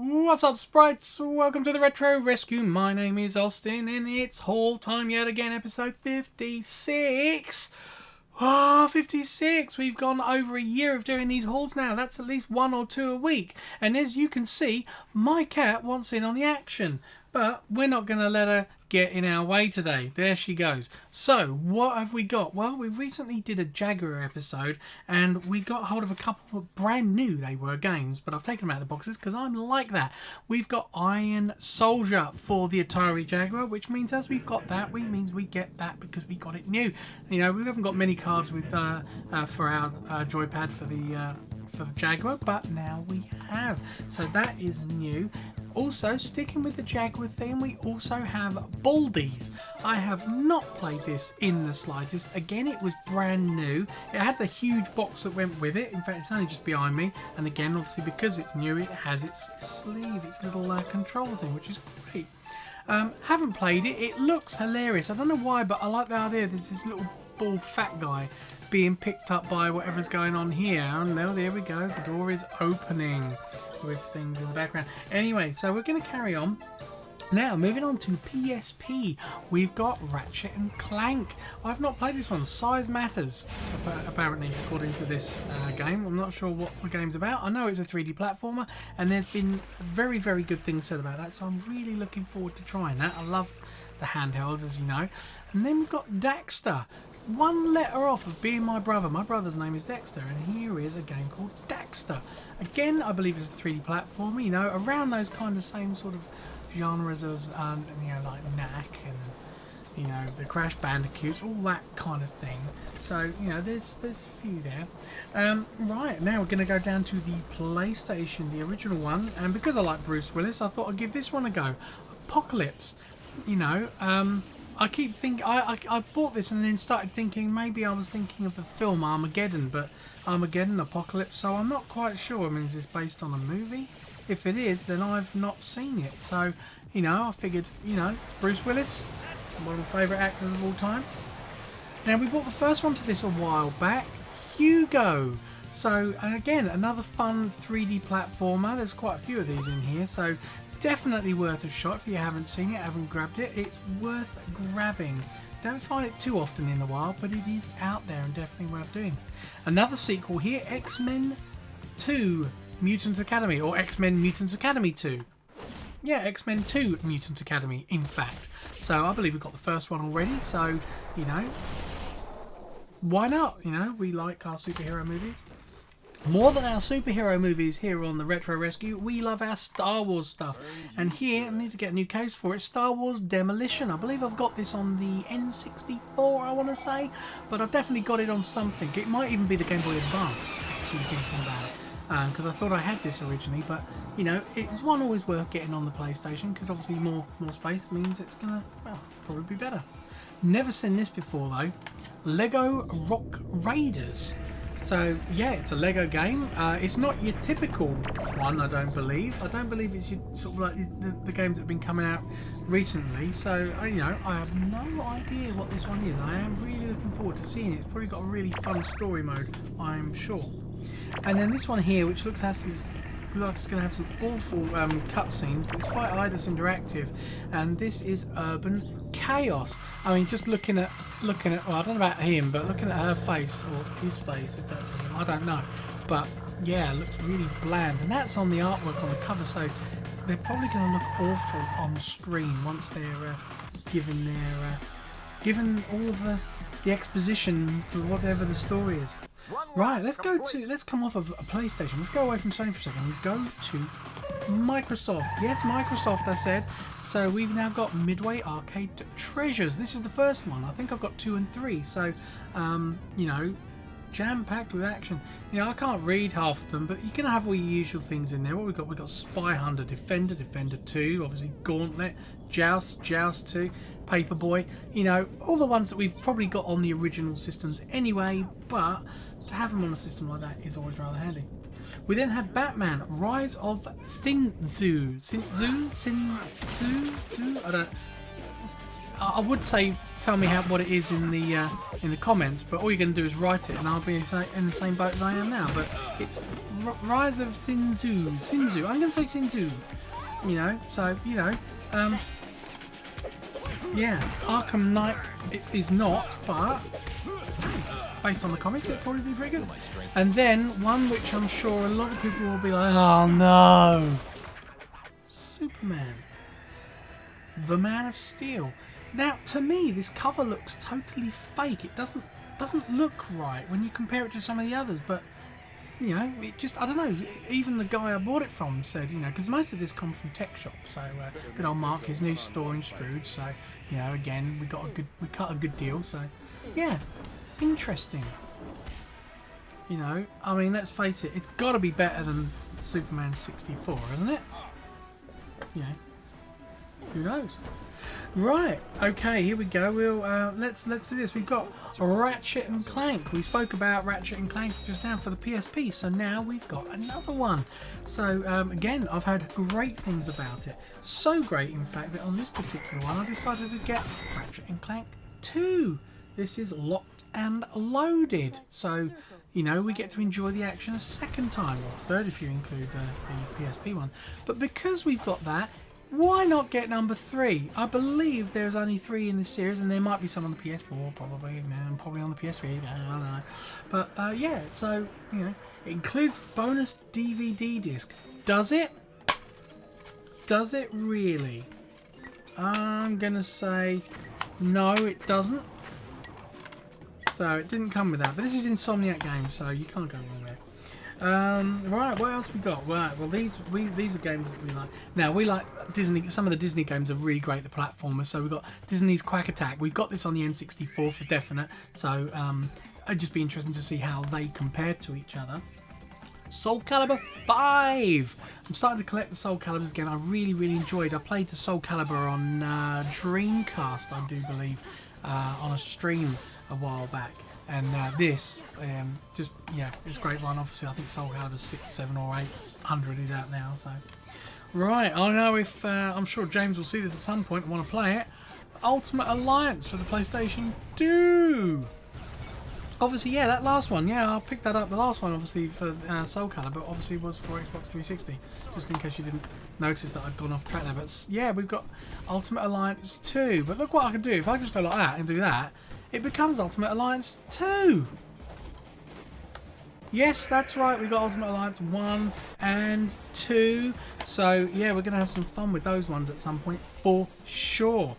What's up, sprites? Welcome to the Retro Rescue. My name is Austin, and it's haul time yet again, episode 56. 56. We've gone over a year of doing these hauls now. That's at least one or two a week. And as you can see, my cat wants in on the action. But we're not going to let her get in our way today. There she goes. So, what have we got? Well, we recently did a Jaguar episode, and we got hold of a couple of brand new, they were, games, but I've taken them out of the boxes because I'm like that. We've got Iron Soldier for the Atari Jaguar, which means as we've got that, means we get that because we got it new. You know, we haven't got many cards with for our joypad for the Jaguar, but now we have. So that is new. Also, sticking with the Jaguar theme, we also have Baldies. I have not played this in the slightest. Again, it was brand new. It had the huge box that went with it. In fact, it's only just behind me. And again, obviously, because it's new, it has its sleeve, its little control thing, which is great. Haven't played it. It looks hilarious. I don't know why, but I like the idea. There's this little bald fat guy being picked up by whatever's going on here. And now, there we go. The door is opening with things in the background. Anyway, so we're going to carry on. Now, moving on to PSP, we've got Ratchet and Clank. I've not played this one. Size matters, apparently, according to this game. I'm not sure what the game's about. I know it's a 3D platformer, and there's been very, very good things said about that, so I'm really looking forward to trying that. I love the handhelds, as you know. And then we've got Daxter. One letter off of being my brother. My brother's name is Dexter, and here is a game called Daxter. Again, I believe it's a 3D platformer, you know, around those kind of same sort of genres as, you know, like Knack and, you know, the Crash Bandicoots, all that kind of thing. So, you know, there's a few there. Right, now we're going to go down to the PlayStation, the original one, and because I like Bruce Willis, I thought I'd give this one a go. Apocalypse, you know, I keep thinking, I bought this and then started thinking maybe I was thinking of the film Armageddon, but Armageddon, Apocalypse, so I'm not quite sure. I mean, is this based on a movie? If it is, then I've not seen it. So, you know, I figured, you know, it's Bruce Willis, one of my favourite actors of all time. Now, we bought the first one to this a while back, Hugo. So, again, another fun 3D platformer. There's quite a few of these in here, so definitely worth a shot. If you haven't seen it, haven't grabbed it, it's worth grabbing. Don't find it too often in the wild, but it is out there and definitely worth doing. Another sequel here, X-Men 2 Mutant Academy, or X-Men Mutant Academy 2. Yeah, X-Men 2 Mutant Academy, in fact. So I believe we've got the first one already, so, you know, why not? You know, we like our superhero movies. More than our superhero movies here on the Retro Rescue, we love our Star Wars stuff. And here, I need to get a new case for it, Star Wars Demolition. I believe I've got this on the N64, I want to say. But I've definitely got it on something. It might even be the Game Boy Advance, actually thinking about it. Because I thought I had this originally, but, you know, it's one always worth getting on the PlayStation, because obviously more space means it's going to, well, probably be better. Never seen this before, though. Lego Rock Raiders. So, yeah, it's a Lego game. It's not your typical one, I don't believe. I don't believe it's your, sort of like the games that have been coming out recently. So, you know, I have no idea what this one is. I am really looking forward to seeing it. It's probably got a really fun story mode, I'm sure. And then this one here, which looks like it's going to have some awful cutscenes, but it's by Eidos Interactive, and this is Urban Chaos. I mean, just looking at, well, I don't know about him, but looking at her face, or his face, if that's him, I don't know. But yeah, it looks really bland, and that's on the artwork on the cover, so they're probably going to look awful on screen once they're given all of the exposition to whatever the story is. Right, let's come off of a PlayStation. Let's go away from Sony for a second and go to Microsoft. Yes, Microsoft, I said. So we've now got Midway Arcade Treasures. This is the first one. I think I've got 2 and 3. So, you know, jam-packed with action. You know, I can't read half of them, but you can have all your usual things in there. What we've got? We've got Spy Hunter, Defender, Defender 2, obviously Gauntlet, Joust, Joust 2, Paperboy. You know, all the ones that we've probably got on the original systems anyway, but to have them on a system like that is always rather handy. We then have Batman, Rise of Sin Tzu. I don't... I would say tell me what it is in the comments, but all you're going to do is write it, and I'll be in the same boat as I am now. But it's Rise of Sinzu. Sinzu. I'm going to say Sinzu. You know, so you know, yeah. Arkham Knight it is not, but based on the comics, it'll probably be pretty good. And then one which I'm sure a lot of people will be like, oh no, Superman, the Man of Steel. Now, to me, this cover looks totally fake. It doesn't look right when you compare it to some of the others. But you know, it just, I don't know. Even the guy I bought it from said, you know, because most of this comes from Tech Shop. So good old Mark, his new store in Strood. So you know, again, we cut a good deal. So yeah, interesting. You know, I mean, let's face it, it's got to be better than Superman 64, isn't it? You know, who knows? Right, okay, here we go. We'll let's do this. We've got Ratchet and Clank. We spoke about Ratchet and Clank just now for the PSP, so now we've got another one. So again, I've heard great things about it. So great, in fact, that on this particular one, I decided to get Ratchet and Clank 2. This is locked and loaded. So you know, we get to enjoy the action a second time, or third if you include the PSP one. But because we've got that, why not get number 3? I believe there's only 3 in this series, and there might be some on the PS4, probably, and probably on the PS3, I don't know. But yeah, so, you know, it includes bonus DVD disc. Does it? Does it really? I'm going to say no, it doesn't. So it didn't come with that, but this is Insomniac Games, so you can't go wrong there. Right, what else we got? Right, well these are games that we like. Now we like Disney. Some of the Disney games are really great, the platformers. So we've got Disney's Quack Attack. We've got this on the N64 for definite. So it'd just be interesting to see how they compare to each other. Soul Calibur 5. I'm starting to collect the Soul Caliburs again. I really enjoyed. I played the Soul Calibur on Dreamcast, I do believe, on a stream a while back. And this, just, yeah, it's a great one. Obviously, I think Soul Calibur 6, 7 or 800 is out now. So, right, I know if, I'm sure James will see this at some point and want to play it. Ultimate Alliance for the PlayStation 2. Obviously, yeah, that last one, yeah, I picked that up. The last one, obviously, for Soul Calibur, obviously was for Xbox 360. Just in case you didn't notice that I'd gone off track there. But, yeah, we've got Ultimate Alliance 2. But look what I can do. If I just go like that and do that, it becomes Ultimate Alliance 2. Yes, that's right. We got Ultimate Alliance 1 and 2. So, yeah, we're going to have some fun with those ones at some point for sure.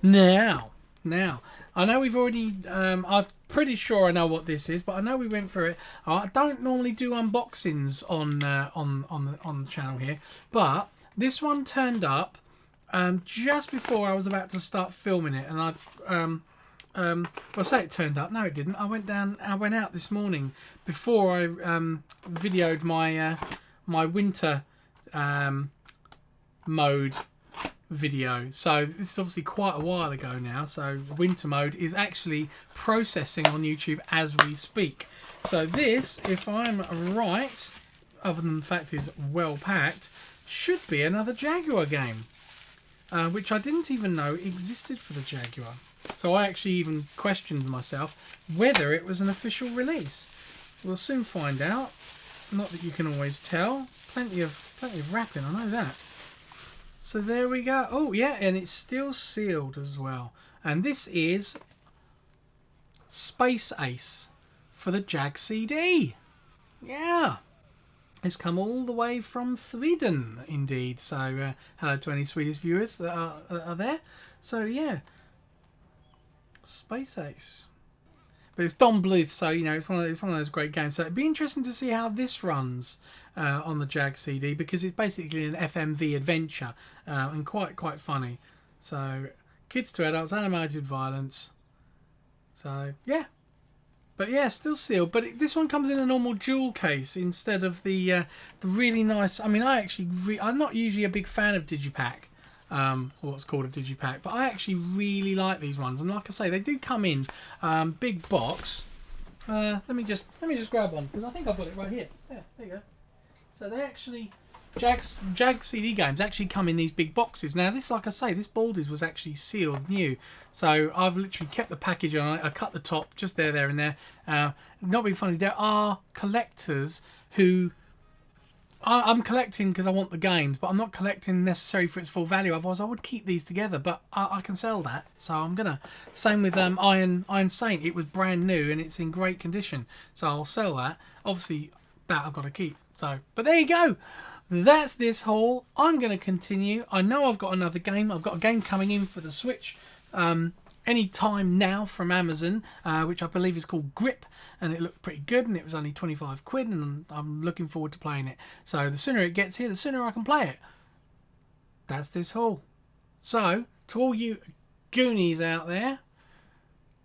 Now, I know we've already, I'm pretty sure I know what this is, but I know we went through it. I don't normally do unboxings on the channel here, but this one turned up just before I was about to start filming it, and well, I say it turned up. No, it didn't. I went out this morning before I videoed my my winter mode video. So this is obviously quite a while ago now. So winter mode is actually processing on YouTube as we speak. So this, if I'm right, other than the fact is well packed, should be another Jaguar game, which I didn't even know existed for the Jaguar. So I actually even questioned myself whether it was an official release. We'll soon find out. Not that you can always tell. Plenty of wrapping, I know that. So there we go. Oh yeah, and it's still sealed as well. And this is Space Ace for the Jag CD. Yeah. It's come all the way from Sweden, indeed. So hello to any Swedish viewers that are there. So yeah. Space Ace, but it's Don Bluth, so you know it's one of those great games. So it'd be interesting to see how this runs on the Jag CD, because it's basically an FMV adventure and quite funny. So kids to adults, animated violence. So yeah, but yeah, still sealed. But this one comes in a normal jewel case instead of the really nice. I mean, I'm not usually a big fan of Digipack. What's called a Digipack, but I actually really like these ones, and like I say, they do come in big box. Let me just grab one, because I think I've got it right here. Yeah, there you go. So they actually Jag CD games actually come in these big boxes. Now this, like I say, this Baldies was actually sealed new, so I've literally kept the package on it. I cut the top just there and there. Not being funny, there are collectors who I'm collecting because I want the games, but I'm not collecting necessarily for its full value. Otherwise I would keep these together, but I can sell that, so I'm gonna. Same with Iron Saint. It was brand new and it's in great condition, so I'll sell that. Obviously that I've got to keep. So, but there you go. That's this haul. I'm going to continue. I know I've got another game. I've got a game coming in for the Switch any time now from Amazon, which I believe is called Grip, and it looked pretty good, and it was only 25 quid, and I'm looking forward to playing it. So the sooner it gets here, the sooner I can play it. That's this haul. So, to all you Goonies out there,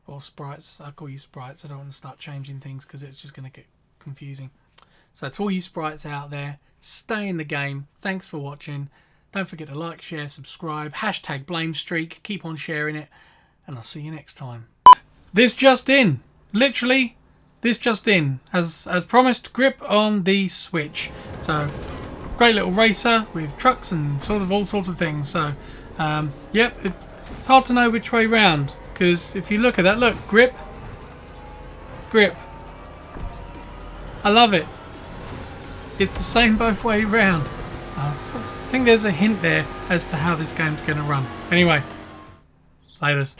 or Sprites, I call you Sprites, I don't want to start changing things because it's just going to get confusing. So to all you Sprites out there, stay in the game. Thanks for watching. Don't forget to like, share, subscribe. Hashtag BlameStreak. Keep on sharing it. And I'll see you next time. This just in. Literally, this just in. As promised, Grip on the Switch. So, great little racer with trucks and sort of all sorts of things. So, yep, it's hard to know which way round. Because if you look at that, look, Grip. Grip. I love it. It's the same both ways round. I think there's a hint there as to how this game's going to run. Anyway, laters.